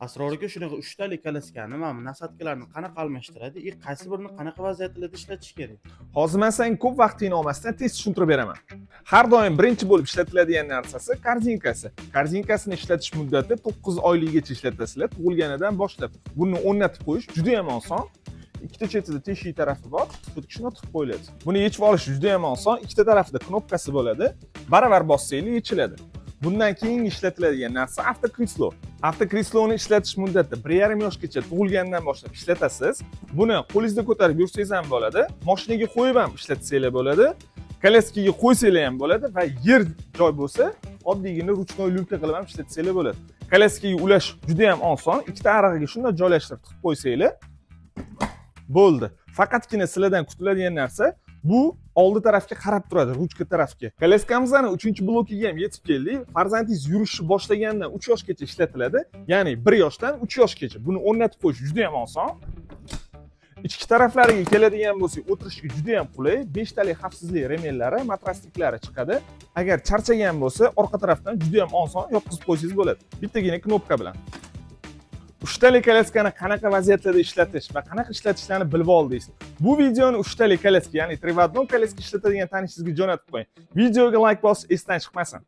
Asroriga shunaqa 3 tali kalaskani mana bu nasatkalarni qanaqa almashtiradi, qaysi birini qanaqa vaziyatlarda ishlatish kerak? Hozir men senga ko'p vaqtingni olmasdan tez tushuntirib beraman. Har doim birinchi bo'lib ishlatiladigan narsasi korzinkasi. Korzinkasini ishlatish muddati 9 oyligigacha ishlatasizlar, tug'ilganidan boshlab. Buni o'rnatib qo'yish juda ham oson. Ikkita chetida teshik tarafi bor, xuddi shuni o'tib qo'yiladi. Buni yechib olish juda ham oson. Ikkita tarafida knopkasi bo'ladi. Baravar bossanglar yechiladi. Bundan keyin ishlatiladigan narsa avtokrislo. Avtokrisloni ishlatish muddati 1,5 yoshgacha tug'ilgandan boshlab ishlatasiz. Buni qo'lingizda ko'tarib yursangiz ham bo'ladi, mashinaga qo'yib ham ishlatsanglar bo'ladi, kolyaskaga qo'ysanglar ham bo'ladi va yer joy bo'lsa, oddiygina ruchnoy lyulka qilib ham ishlatsanglar bo'ladi. Kolyaskaga ulash juda ham oson. Ikkita arig'iga shunday joylashtirib tiqib qo'ysanglar bo'ldi. Faqatgina sizlardan kutiladigan narsa bu oldi tarafga qarab turadi, ruchka tarafga. Kolyaskamizning 3-blokiga ham yetib keldik. Farzandingiz yurishni boshlagandan 3 yoshgacha ishlatiladi. Ya'ni 1 yoshdan 3 yoshgacha. Buni o'rnatib qo'yish juda ham oson. Ichki taraflariga keladigan bo'lsak, o'tirishga juda ham qulay. 5 tali xavfsizlik remellari, matrasliklari chiqadi. Agar charchagan bo'lsa, orqa tarafdan juda ham oson yopqizib qo'ysangiz bo'ladi. Bittagina knopka bilan. 3 tali kolyaskani qanaqa vaziyatlarda ishlatish va qanaqa ishlatishlarini bilib oldingiz. Bu videoni 3 tali kolyaska, ya'ni 3 v 1 kolyaska ishlatadigan tanishingizga jo'natib qo'ying. Videoga like bosib, esdan chiqmasin.